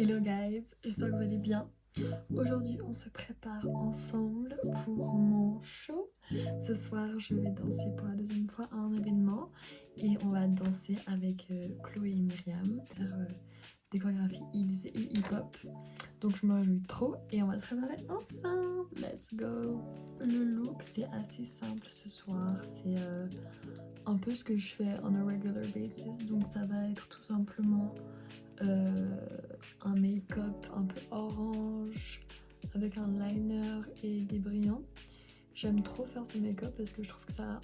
Hello guys, j'espère que vous allez bien. Aujourd'hui on se prépare ensemble pour mon show. Ce soir je vais danser pour la deuxième fois à un événement et on va danser avec Chloé et Myriam, faire des chorégraphies hits et hip-hop. Donc je me réjouis trop et on va se préparer ensemble. Let's go. Le look c'est assez simple ce soir, c'est un peu ce que je fais on a regular basis, donc ça va être tout simplement un make-up un peu orange avec un liner et des brillants. J'aime trop faire ce make-up parce que je trouve que ça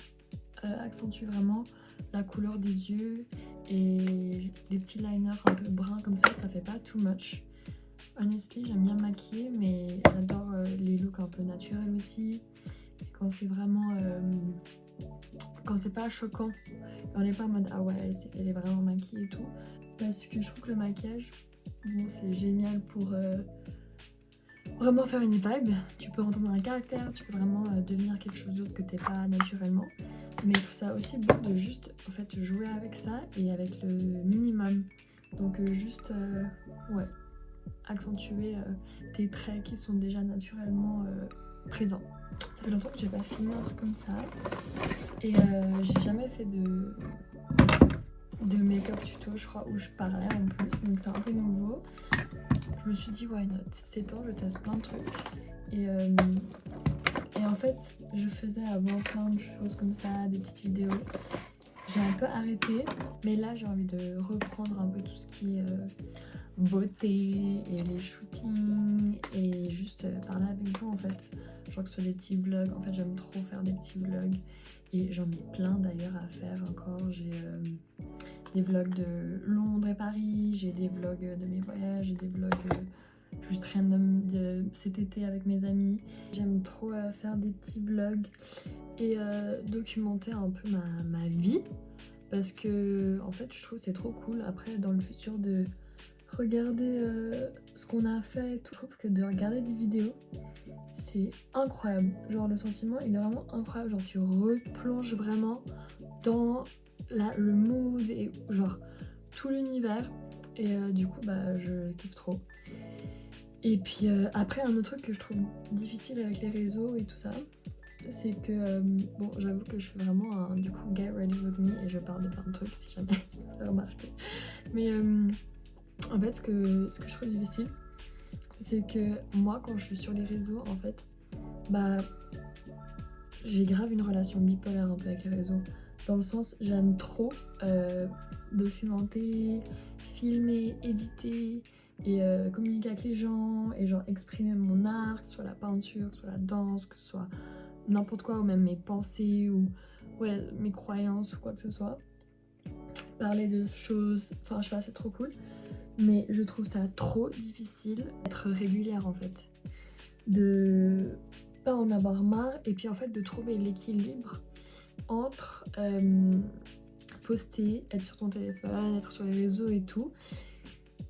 accentue vraiment la couleur des yeux et les petits liners un peu bruns comme ça fait pas too much. Honestly, j'aime bien me maquiller, mais j'adore les looks un peu naturels aussi. Et quand c'est vraiment quand c'est pas choquant, on n'est pas en mode ah ouais elle est vraiment maquillée et tout, parce que je trouve que le maquillage, bon, c'est génial pour vraiment faire une vibe. Tu peux rentrer dans un caractère, tu peux vraiment devenir quelque chose d'autre que t'es pas naturellement, mais je trouve ça aussi beau de juste en fait jouer avec ça et avec le minimum, donc juste ouais, accentuer tes traits qui sont déjà naturellement présents. Ça fait longtemps que j'ai pas filmé un truc comme ça et j'ai jamais fait de make-up tuto, je crois, où je parlais en plus, donc c'est un peu nouveau. Je me suis dit why not, c'est temps, je teste plein de trucs et en fait je faisais avant plein de choses comme ça, des petites vidéos. J'ai un peu arrêté, mais là j'ai envie de reprendre un peu tout ce qui est beauté et les shootings et juste parler avec vous en fait. Genre que ce soit des petits vlogs, en fait j'aime trop faire des petits vlogs et j'en ai plein d'ailleurs à faire encore. J'ai des vlogs de Londres et Paris, j'ai des vlogs de mes voyages, j'ai des vlogs juste random de cet été avec mes amis. J'aime trop faire des petits vlogs et documenter un peu ma vie, parce que en fait je trouve c'est trop cool après dans le futur de regarder ce qu'on a fait et tout. Je trouve que de regarder des vidéos c'est incroyable, genre le sentiment il est vraiment incroyable, genre tu replonges vraiment dans le mood et genre tout l'univers et du coup bah je kiffe trop. Et puis après un autre truc que je trouve difficile avec les réseaux et tout ça, c'est que bon j'avoue que je fais vraiment un du coup get ready with me et je parle de plein de trucs si jamais vous avez remarqué, mais en fait ce que je trouve difficile c'est que moi quand je suis sur les réseaux en fait bah j'ai grave une relation bipolaire un peu avec les réseaux, dans le sens j'aime trop documenter, filmer, éditer et communiquer avec les gens et genre exprimer mon art, que ce soit la peinture, que ce soit la danse, que ce soit n'importe quoi, ou même mes pensées ou ouais mes croyances ou quoi que ce soit, parler de choses, enfin je sais pas, c'est trop cool, mais je trouve ça trop difficile d'être régulière en fait, de pas en avoir marre et puis en fait de trouver l'équilibre entre poster, être sur ton téléphone, être sur les réseaux et tout,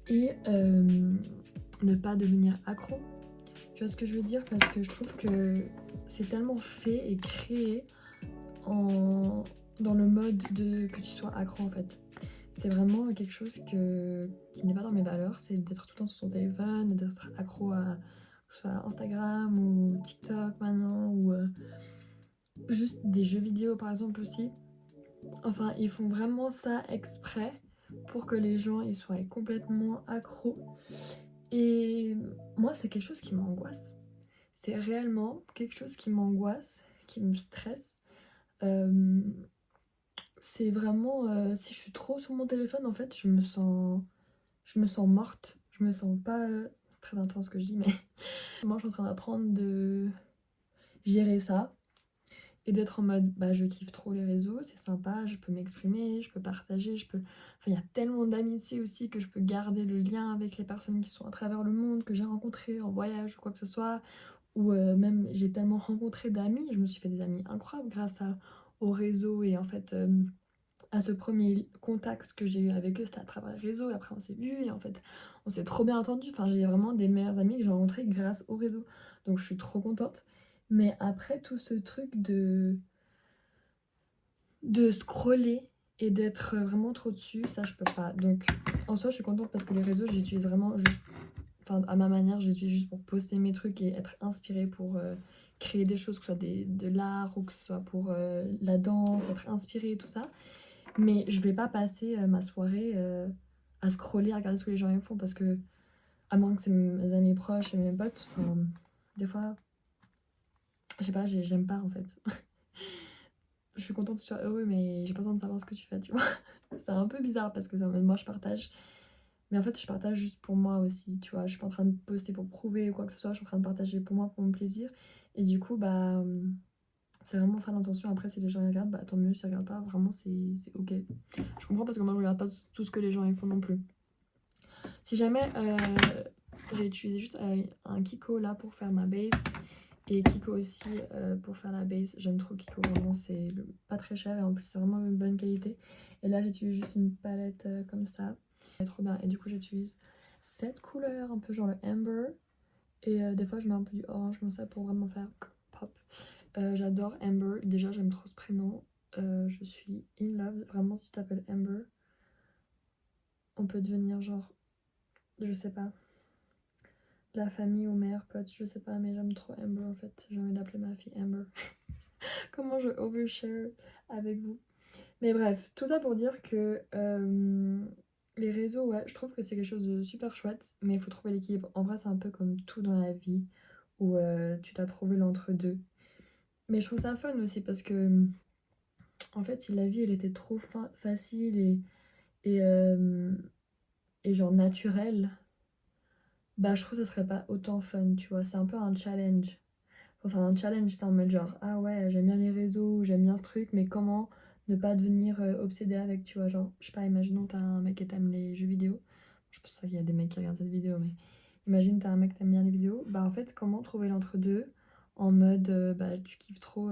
et ne pas devenir accro. Tu vois ce que je veux dire? Parce que je trouve que c'est tellement fait et créé dans le mode de que tu sois accro en fait. C'est vraiment quelque chose qui n'est pas dans mes valeurs, c'est d'être tout le temps sur ton téléphone, d'être accro à soit Instagram ou TikTok maintenant, ou juste des jeux vidéo par exemple aussi. Enfin, ils font vraiment ça exprès pour que les gens ils soient complètement accros. Et moi, c'est quelque chose qui m'angoisse. C'est réellement quelque chose qui m'angoisse, qui me stresse. C'est vraiment si je suis trop sur mon téléphone, en fait, je me sens morte. Je me sens pas. C'est très intense ce que je dis, mais moi, je suis en train d'apprendre de gérer ça et d'être en mode bah je kiffe trop les réseaux, c'est sympa, je peux m'exprimer, je peux partager, je peux, enfin il y a tellement d'amitié aussi que je peux garder le lien avec les personnes qui sont à travers le monde, que j'ai rencontrées en voyage ou quoi que ce soit, ou même j'ai tellement rencontré d'amis, je me suis fait des amis incroyables grâce au réseau et en fait à ce premier contact que j'ai eu avec eux, c'était à travers les réseaux et après on s'est vus et en fait on s'est trop bien entendu, enfin j'ai vraiment des meilleurs amis que j'ai rencontrés grâce au réseau, donc je suis trop contente. Mais après tout ce truc de scroller et d'être vraiment trop dessus, ça je peux pas. Donc en soi je suis contente parce que les réseaux j'utilise vraiment juste enfin à ma manière, je les utilise juste pour poster mes trucs et être inspirée pour créer des choses, que ce soit de l'art ou que ce soit pour la danse, être inspirée, tout ça. Mais je vais pas passer ma soirée à scroller, à regarder ce que les gens y font parce que, à moins que c'est mes amis proches et mes potes, enfin, des fois, je sais pas, j'aime pas en fait. Je suis contente que tu sois heureux, mais j'ai pas besoin de savoir ce que tu fais, tu vois. C'est un peu bizarre parce que moi je partage. Mais en fait, je partage juste pour moi aussi, tu vois. Je suis pas en train de poster pour prouver ou quoi que ce soit, je suis en train de partager pour moi, pour mon plaisir. Et du coup, bah, c'est vraiment ça l'intention. Après, si les gens y regardent, bah tant mieux. S'ils regardent pas, vraiment, c'est ok. Je comprends parce que moi, je regarde pas tout ce que les gens y font non plus. Si jamais j'ai utilisé juste un Kiko là pour faire ma base et Kiko aussi pour faire la base. J'aime trop Kiko, vraiment, c'est pas très cher et en plus, c'est vraiment une bonne qualité. Et là, j'utilise juste une palette comme ça. Elle est trop bien. Et du coup, j'utilise cette couleur, un peu genre le amber. Et des fois, je mets un peu du orange comme ça pour vraiment faire pop. J'adore Amber. Déjà, j'aime trop ce prénom. Je suis in love. Vraiment, si tu t'appelles Amber, on peut devenir genre, je sais pas, la famille ou meilleur pote, je sais pas, mais j'aime trop Amber en fait. J'ai envie d'appeler ma fille Amber. Comment je overshare avec vous. Mais bref, tout ça pour dire que les réseaux, ouais, je trouve que c'est quelque chose de super chouette, mais il faut trouver l'équilibre. En vrai, c'est un peu comme tout dans la vie, où tu t'as trouvé l'entre-deux. Mais je trouve ça fun aussi parce que, en fait, si la vie, elle était trop facile et, euh, et genre naturelle, bah je trouve que ça serait pas autant fun, tu vois. C'est un peu un challenge. Quand c'est un challenge, c'est en mode genre, ah ouais, j'aime bien les réseaux, j'aime bien ce truc, mais comment ne pas devenir obsédé avec, tu vois. Genre, je sais pas, imaginons t'as un mec qui t'aime les jeux vidéo. Je pense qu'il y a des mecs qui regardent cette vidéo, mais imagine t'as un mec qui t'aime bien les vidéos. Bah en fait, comment trouver l'entre-deux en mode, bah tu kiffes trop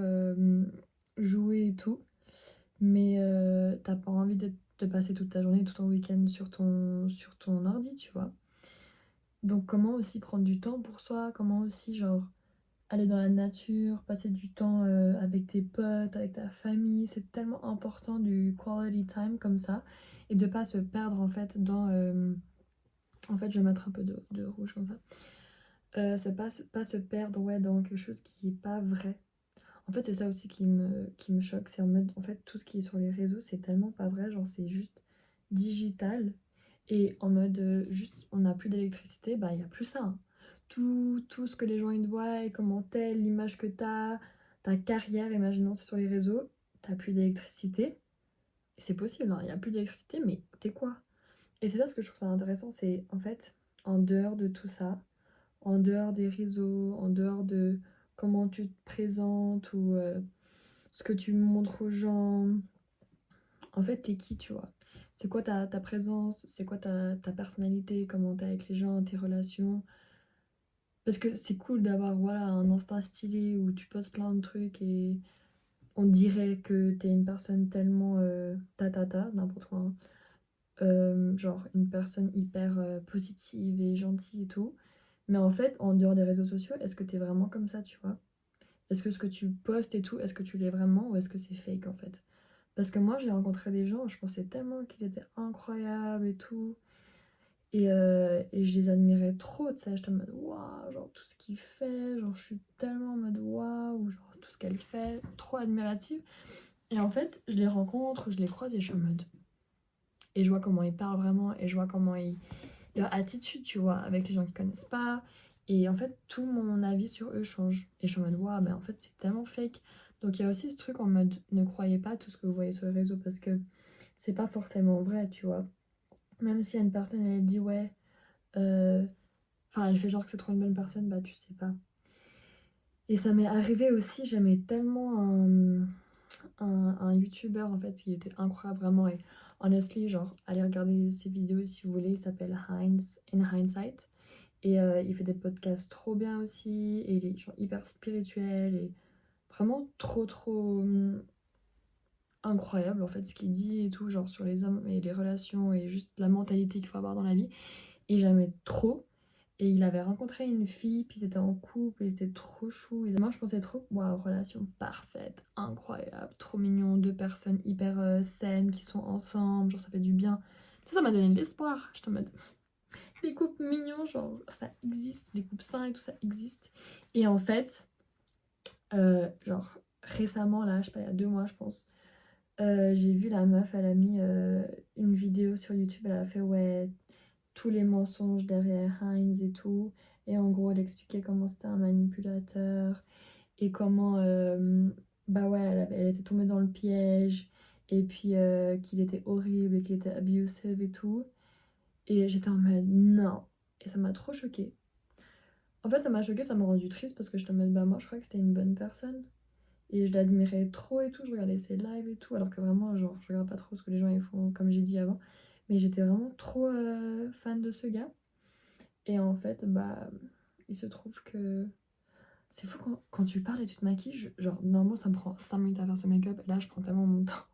jouer et tout, mais t'as pas envie de passer toute ta journée, tout ton week-end sur ton ordi, tu vois. Donc comment aussi prendre du temps pour soi, comment aussi genre aller dans la nature, passer du temps avec tes potes, avec ta famille, c'est tellement important du quality time comme ça et de pas se perdre en fait dans en fait je vais mettre un peu de rouge comme ça. C'est pas se perdre ouais dans quelque chose qui est pas vrai. En fait c'est ça aussi qui me choque, c'est en mode en fait tout ce qui est sur les réseaux c'est tellement pas vrai, genre c'est juste digital et en mode juste on n'a plus d'électricité, bah il y a plus ça, hein. Tout ce que les gens ils te voient, les commentaires, l'image que t'as, ta carrière, imaginons c'est sur les réseaux, t'as plus d'électricité. C'est possible, hein, il n'y a plus d'électricité, mais t'es quoi? Et c'est ça ce que je trouve ça intéressant, c'est en fait, en dehors de tout ça, en dehors des réseaux, en dehors de comment tu te présentes ou ce que tu montres aux gens, en fait, t'es qui, tu vois? C'est quoi ta présence? C'est quoi ta personnalité? Comment t'es avec les gens, tes relations? Parce que c'est cool d'avoir voilà, un Insta stylé où tu postes plein de trucs et on dirait que t'es une personne tellement n'importe quoi, hein. Genre une personne hyper positive et gentille et tout. Mais en fait, en dehors des réseaux sociaux, est-ce que t'es vraiment comme ça, tu vois? Est-ce que ce que tu postes et tout, est-ce que tu l'es vraiment ou est-ce que c'est fake en fait? Parce que moi, j'ai rencontré des gens, je pensais tellement qu'ils étaient incroyables et tout. Et je les admirais trop, tu sais, j'étais en mode waouh, genre tout ce qu'il fait, genre je suis tellement en mode waouh, genre tout ce qu'elle fait, trop admirative. Et en fait, je les rencontre, je les croise et je suis en mode. Et je vois comment ils parlent vraiment, et je vois comment ils. Leur attitude, tu vois, avec les gens qui connaissent pas. Et en fait, tout mon avis sur eux change. Et je suis en mode waouh, mais en fait, c'est tellement fake. Donc il y a aussi ce truc en mode ne croyez pas tout ce que vous voyez sur les réseaux parce que c'est pas forcément vrai, tu vois. Même si une personne elle dit ouais. euh, Enfin, elle fait genre que c'est trop une bonne personne, bah tu sais pas. Et ça m'est arrivé aussi, j'aimais tellement un youtubeur en fait, il était incroyable vraiment. Et honestly, genre, allez regarder ses vidéos si vous voulez, il s'appelle Heinz in Hindsight. Et il fait des podcasts trop bien aussi, et il est genre hyper spirituel, et vraiment trop incroyable en fait ce qu'il dit et tout, genre sur les hommes et les relations et juste la mentalité qu'il faut avoir dans la vie. Et j'aimais trop. Et il avait rencontré une fille, puis ils étaient en couple, et c'était trop chou. Et moi, je pensais trop, waouh, relation parfaite, incroyable, trop mignon, deux personnes hyper saines qui sont ensemble, genre ça fait du bien. Ça m'a donné de l'espoir. Je te mode. les couples mignons, genre ça existe, les couples sains et tout ça existe. Et en fait, genre récemment là, je sais pas, il y a 2 mois je pense, j'ai vu la meuf, elle a mis une vidéo sur YouTube, elle a fait ouais, tous les mensonges derrière Heinz et tout. Et en gros, elle expliquait comment c'était un manipulateur et comment, bah ouais, elle était tombée dans le piège et puis qu'il était horrible et qu'il était abusive et tout. Et j'étais en mode non. Et ça m'a trop choquée. En fait, ça m'a choquée, ça m'a rendu triste parce que j'étais en mode bah moi, je crois que c'était une bonne personne. Et je l'admirais trop et tout, je regardais ses lives et tout, alors que vraiment, genre, je regarde pas trop ce que les gens ils font, comme j'ai dit avant. Mais j'étais vraiment trop fan de ce gars. Et en fait, bah, il se trouve que c'est fou quand tu parles et tu te maquilles. Genre, normalement, ça me prend 5 minutes à faire ce make-up. Et là, je prends tellement mon temps.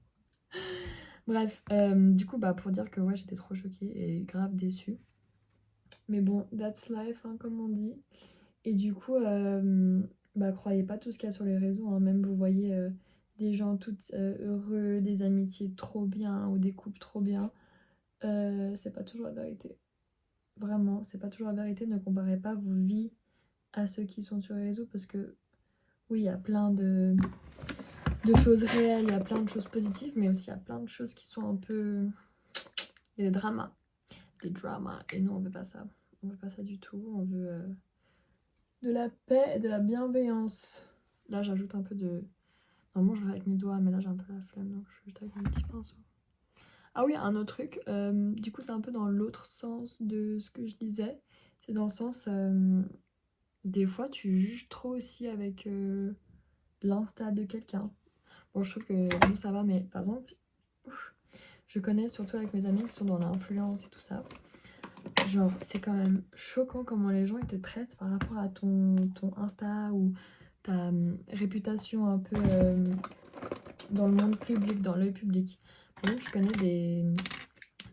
Bref, du coup, bah, pour dire que ouais, j'étais trop choquée et grave déçue. Mais bon, that's life, hein, comme on dit. Et du coup, bah, croyez pas tout ce qu'il y a sur les réseaux, hein. Même vous voyez des gens tout heureux, des amitiés trop bien ou des couples trop bien. C'est pas toujours la vérité. Vraiment, c'est pas toujours la vérité. Ne comparez pas vos vies à ceux qui sont sur les réseaux parce que oui, il y a plein de choses réelles, il y a plein de choses positives, mais aussi il y a plein de choses qui sont un peu... Il y a des dramas. Des dramas. Et nous, on veut pas ça. On veut pas ça du tout. On veut de la paix et de la bienveillance. Là, j'ajoute un peu de... Normalement, je vais avec mes doigts, mais là, j'ai un peu la flemme, donc je fais juste avec mon petit pinceau. Ah oui, un autre truc. Du coup, c'est un peu dans l'autre sens de ce que je disais. C'est dans le sens... des fois, tu juges trop aussi avec l'insta de quelqu'un. Bon, je trouve que nous, ça va, mais par exemple, je connais surtout avec mes amis qui sont dans l'influence et tout ça. Genre, c'est quand même choquant comment les gens ils te traitent par rapport à ton Insta ou ta réputation un peu dans le monde public, dans l'œil public. Par exemple, je connais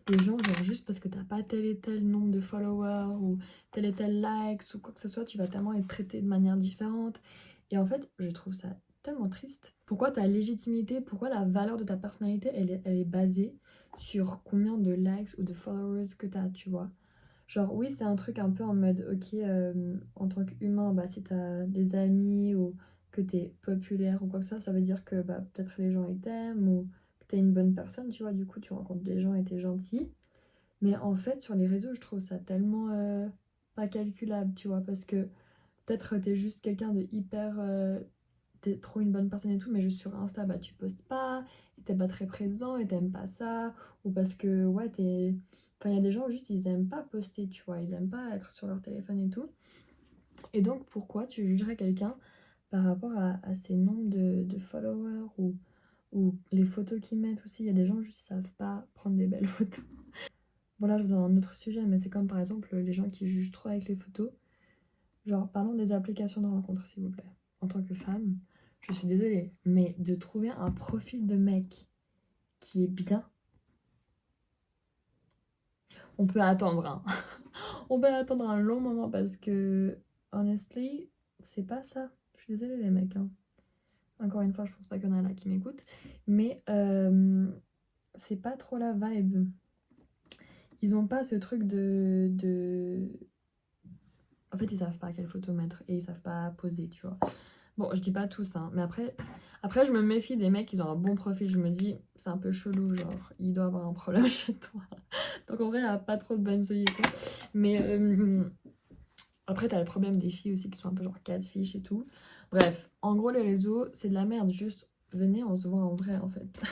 des gens, genre juste parce que t'as pas tel et tel nombre de followers ou tel et tel likes ou quoi que ce soit, tu vas tellement être traité de manière différente. Et en fait, je trouve ça tellement triste. Pourquoi ta légitimité, pourquoi la valeur de ta personnalité, elle est basée sur combien de likes ou de followers que t'as, tu vois. Genre, oui, c'est un truc un peu en mode, ok, en tant qu'humain, bah, si t'as des amis ou que t'es populaire ou quoi que ce soit, ça veut dire que bah, peut-être les gens ils t'aiment ou que t'es une bonne personne, tu vois. Du coup, tu rencontres des gens et t'es gentil. Mais en fait, sur les réseaux, je trouve ça tellement pas calculable, tu vois, parce que peut-être t'es juste quelqu'un de hyper. T'es trop une bonne personne et tout, mais juste sur Insta, bah tu postes pas, et t'es pas très présent, et t'aimes pas ça, ou parce que, ouais, t'es. Enfin, il y a des gens, juste, ils aiment pas poster, tu vois, ils aiment pas être sur leur téléphone et tout. Et donc, pourquoi tu jugerais quelqu'un par rapport à ses nombres de followers ou les photos qu'ils mettent aussi? Il y a des gens, juste, ils savent pas prendre des belles photos. Bon, là, je vais dans un autre sujet, mais c'est comme par exemple les gens qui jugent trop avec les photos. Genre, parlons des applications de rencontres, s'il vous plaît. En tant que femme, je suis désolée, mais de trouver un profil de mec qui est bien, on peut attendre, hein. On peut attendre un long moment parce que, honestly, c'est pas ça. Je suis désolée, les mecs, hein. Encore une fois, je pense pas qu'il y en a là qui m'écoutent, mais c'est pas trop la vibe. Ils ont pas ce truc de... En fait, ils savent pas quelle photo mettre et ils savent pas poser, tu vois. Bon, je dis pas tous, hein, mais après, je me méfie des mecs qui ont un bon profil. Je me dis, c'est un peu chelou, genre, il doit avoir un problème chez toi. Donc en vrai, il n'y a pas trop de bonnes solutions. Mais après, t'as le problème des filles aussi qui sont un peu genre catfish et tout. Bref, en gros, les réseaux, c'est de la merde. Juste, venez, on se voit en vrai, en fait.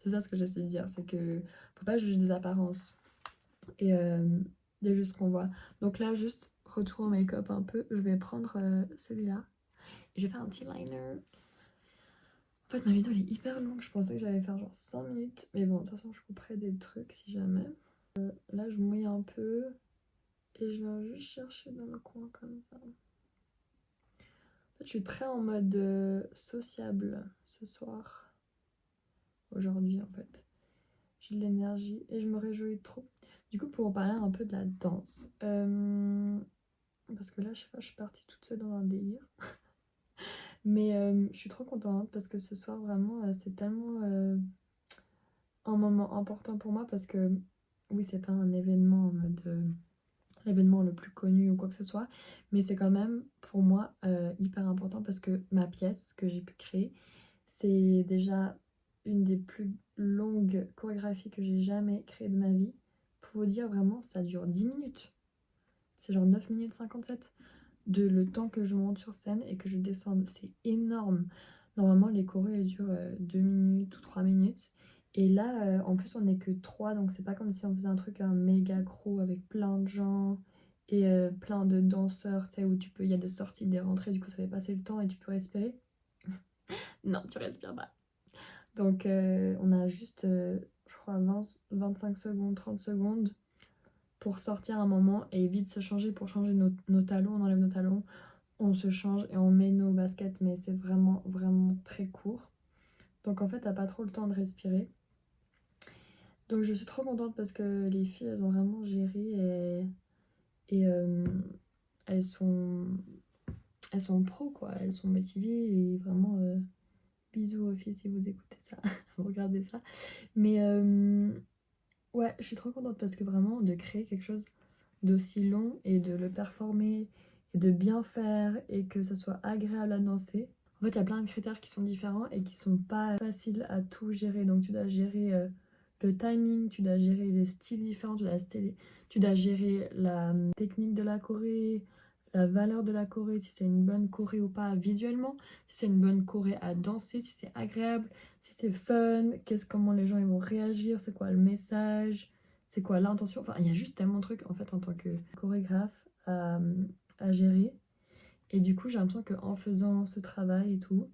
C'est ça ce que j'essaie de dire, c'est que faut pas juger des apparences. Et de juste ce qu'on voit. Donc là, juste retour au make-up un peu. Je vais prendre celui-là. Et je vais faire un petit liner. En fait, ma vidéo elle est hyper longue. Je pensais que j'allais faire genre 5 minutes. Mais bon, de toute façon, je couperai des trucs si jamais. Là, je mouille un peu. Et je viens juste chercher dans le coin comme ça. En fait, je suis très en mode sociable ce soir. Aujourd'hui, en fait. J'ai de l'énergie et je me réjouis trop. Du coup, pour en parler un peu de la danse. Parce que là, je sais pas, je suis partie toute seule dans un délire. Mais je suis trop contente parce que ce soir, vraiment, c'est tellement un moment important pour moi parce que, oui, c'est pas un événement en mode l'événement le plus connu ou quoi que ce soit, mais c'est quand même pour moi hyper important parce que ma pièce que j'ai pu créer, c'est déjà une des plus longues chorégraphies que j'ai jamais créées de ma vie. Pour vous dire vraiment, ça dure 10 minutes. C'est genre 9 minutes 57 de le temps que je monte sur scène et que je descende. C'est énorme. Normalement, les chorés elles durent 2 minutes ou 3 minutes. Et là, en plus, on n'est que 3, donc c'est pas comme si on faisait un truc un méga crew avec plein de gens et plein de danseurs, tu sais, où il y a des sorties, des rentrées, du coup ça fait passer le temps et tu peux respirer. Non, tu respires pas. Donc on a juste, je crois, 25 secondes, 30 secondes pour sortir un moment et vite se changer pour changer nos talons. On enlève nos talons, on se change et on met nos baskets, mais c'est vraiment, vraiment très court. Donc en fait, t'as pas trop le temps de respirer. Donc je suis trop contente parce que les filles, elles ont vraiment géré et elles sont pro, quoi. Elles sont motivées et vraiment bisous aux filles si vous écoutez ça, vous regardez ça. Mais ouais, je suis trop contente parce que vraiment de créer quelque chose d'aussi long et de le performer et de bien faire et que ça soit agréable à danser. En fait, il y a plein de critères qui sont différents et qui sont pas faciles à tout gérer. Donc tu dois gérer le timing, tu dois gérer les styles différents, tu dois gérer la technique de la choré, la valeur de la choré, si c'est une bonne choré ou pas visuellement, si c'est une bonne choré à danser, si c'est agréable, si c'est fun, comment les gens ils vont réagir, c'est quoi le message, c'est quoi l'intention. Enfin, il y a juste tellement de trucs en fait en tant que chorégraphe à gérer. Et du coup, j'ai l'impression qu'en faisant ce travail et tout,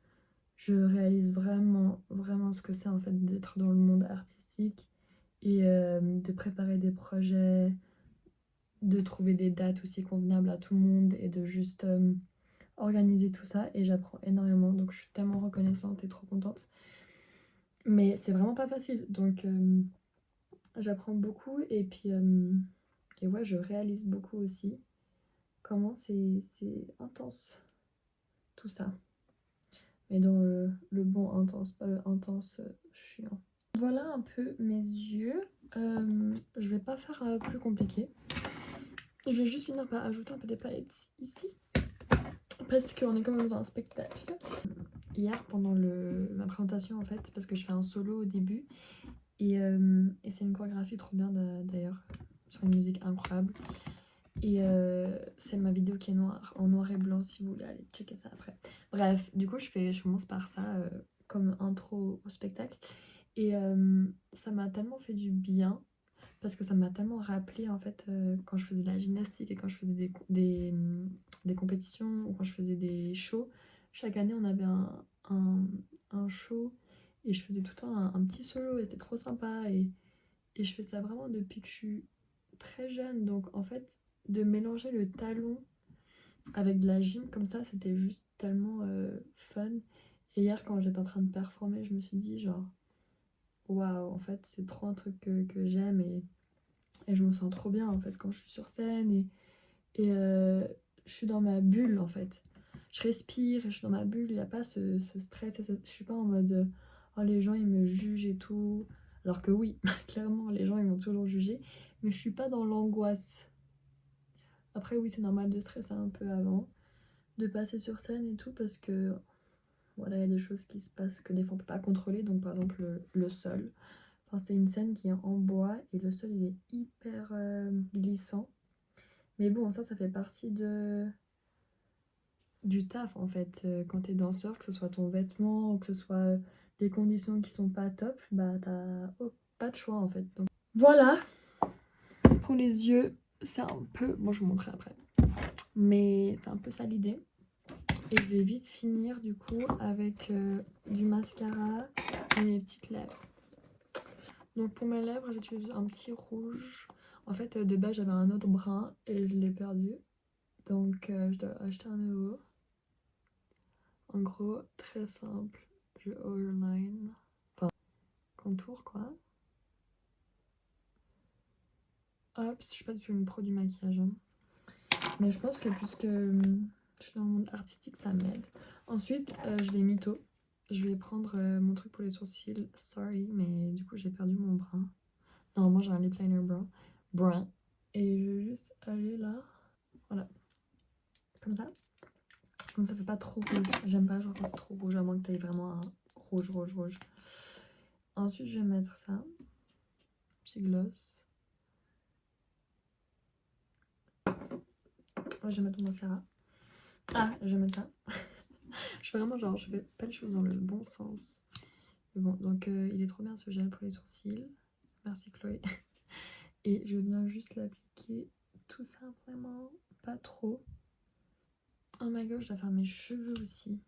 je réalise vraiment, vraiment ce que c'est en fait d'être dans le monde artistique et de préparer des projets, de trouver des dates aussi convenables à tout le monde et de juste organiser tout ça. Et j'apprends énormément, donc je suis tellement reconnaissante et trop contente. Mais c'est vraiment pas facile, donc j'apprends beaucoup et puis et ouais, je réalise beaucoup aussi comment c'est intense tout ça. Mais dans le bon intense, pas le intense chiant. Voilà un peu mes yeux. Je vais pas faire plus compliqué. Je vais juste finir par ajouter un peu des paillettes ici. Parce qu'on est quand même dans un spectacle. Hier, pendant ma présentation, en fait, parce que je fais un solo au début. Et c'est une chorégraphie trop bien d'ailleurs, sur une musique incroyable. Et c'est ma vidéo qui est en noir et blanc si vous voulez aller checker ça après. Bref, du coup je commence par ça comme intro au spectacle. Et ça m'a tellement fait du bien parce que ça m'a tellement rappelé en fait quand je faisais de la gymnastique et quand je faisais des compétitions ou quand je faisais des shows. Chaque année on avait un show et je faisais tout le temps un petit solo et c'était trop sympa. Et je fais ça vraiment depuis que je suis très jeune. Donc en fait, de mélanger le talon avec de la gym comme ça, c'était juste tellement fun. Et hier, quand j'étais en train de performer, je me suis dit genre, waouh, en fait, c'est trop un truc que j'aime et je me sens trop bien en fait quand je suis sur scène et je suis dans ma bulle en fait. Je respire, je suis dans ma bulle, il n'y a pas ce stress, je suis pas en mode oh les gens ils me jugent et tout. Alors que oui, clairement les gens ils vont toujours juger, mais je suis pas dans l'angoisse. Après oui c'est normal de stresser un peu avant, de passer sur scène et tout parce que voilà il y a des choses qui se passent que des fois on peut pas contrôler, donc par exemple le sol. Enfin, c'est une scène qui est en bois et le sol il est hyper glissant. Mais bon ça fait partie du taf en fait. Quand t'es danseur, que ce soit ton vêtement ou que ce soit les conditions qui sont pas top, bah t'as pas de choix en fait. Donc voilà, pour les yeux c'est un peu, bon je vous montrerai après, mais c'est un peu ça l'idée. Et je vais vite finir du coup avec du mascara et mes petites lèvres. Donc pour mes lèvres j'utilise un petit rouge. En fait de base j'avais un autre brun et je l'ai perdu, donc je dois acheter un nouveau. En gros, très simple, je overline, enfin contour quoi. Hop, je suis pas du tout une pro du maquillage, hein. Mais je pense que puisque je suis dans le monde artistique, ça m'aide. Ensuite, je vais mytho. Je vais prendre mon truc pour les sourcils. Sorry, mais du coup j'ai perdu mon brun. Normalement j'ai un lip liner brun. Et je vais juste aller là, voilà, comme ça. Comme ça fait pas trop rouge. J'aime pas genre quand c'est trop rouge, à moins que t'aies vraiment un rouge. Ensuite je vais mettre ça, petit gloss. Ouais, je vais mettre mon mascara. Ah, je vais mettre ça. Je fais vraiment genre, je fais pas les choses dans le bon sens. Mais bon, donc il est trop bien ce gel pour les sourcils. Merci Chloé. Et je viens juste l'appliquer tout simplement, pas trop. Oh my god, je dois faire mes cheveux aussi.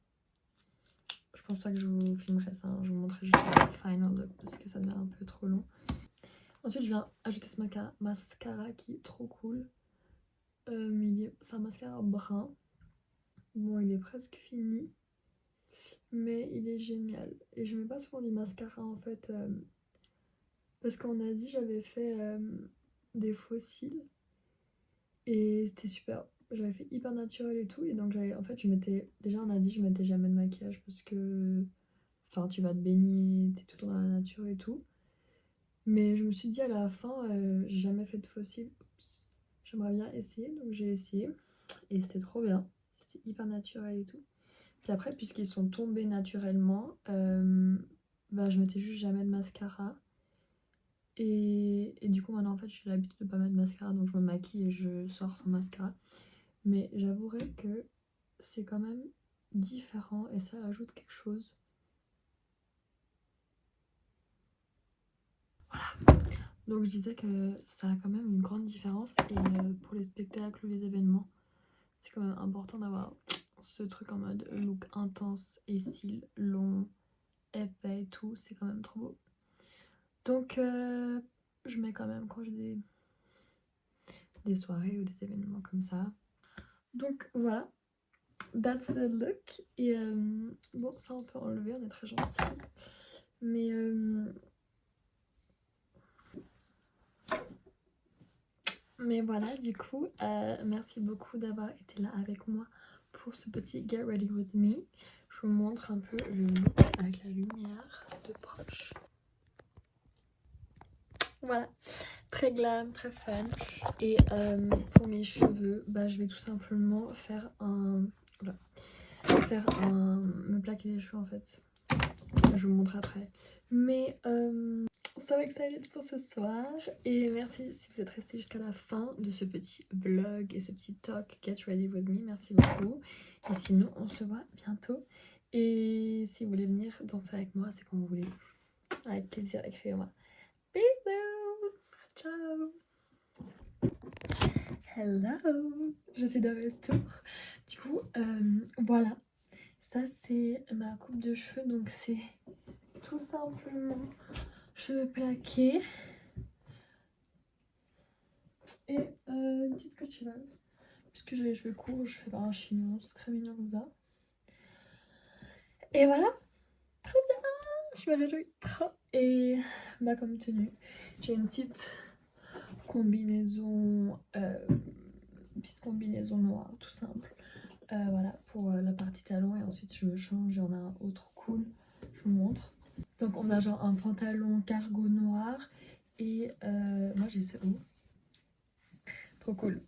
Je pense pas que je vous filmerai ça, hein. Je vous montrerai juste le final look parce que ça devient un peu trop long. Ensuite, je viens ajouter ce mascara qui est trop cool. C'est un mascara brun. Bon, il est presque fini, mais il est génial. Et je mets pas souvent du mascara en fait, parce qu'en Asie, j'avais fait des faux cils et c'était super. J'avais fait hyper naturel et tout, et donc en fait, je mettais déjà en Asie, je mettais jamais de maquillage parce que, enfin, tu vas te baigner, t'es tout le temps dans la nature et tout. Mais je me suis dit à la fin, j'ai jamais fait de faux cils. Oups. J'aimerais bien essayer, donc j'ai essayé et c'était trop bien. C'était hyper naturel et tout. Puis après, puisqu'ils sont tombés naturellement, bah, je mettais juste jamais de mascara. Et du coup, maintenant en fait, j'ai l'habitude de pas mettre de mascara, donc je me maquille et je sors sans mascara. Mais j'avouerai que c'est quand même différent et ça ajoute quelque chose. Voilà. Donc je disais que ça a quand même une grande différence et pour les spectacles ou les événements, c'est quand même important d'avoir ce truc en mode look intense et cils longs, épais et tout, c'est quand même trop beau. Donc je mets quand même quand j'ai des soirées ou des événements comme ça. Donc voilà, that's the look. Et bon, ça on peut enlever, on est très gentil. Mais voilà, du coup, merci beaucoup d'avoir été là avec moi pour ce petit Get Ready With Me. Je vous montre un peu le look avec la lumière de proche. Voilà, très glam, très fun. Et pour mes cheveux, bah, je vais tout simplement faire me plaquer les cheveux en fait. Je vous montre après. Mais so excited pour ce soir. Et merci si vous êtes restés jusqu'à la fin de ce petit vlog et ce petit talk Get Ready With Me. Merci beaucoup. Et sinon, on se voit bientôt. Et si vous voulez venir danser avec moi, c'est quand vous voulez. Avec plaisir, écrivez-moi. Bisous. Ciao. Hello. Je suis de retour. Du coup, voilà. Ça, c'est ma coupe de cheveux. Donc, c'est tout simplement cheveux plaqués. Et une petite scotch là. Puisque j'ai les cheveux courts, je fais pas un chignon. C'est très mignon comme ça. Et voilà. Trop bien. Je me réjouis trop. Et bah, comme tenue, j'ai une petite combinaison noire tout simple, voilà pour la partie talon, et ensuite je me change et on a un autre cool, je vous montre. Donc on a genre un pantalon cargo noir et moi j'ai ce haut trop cool.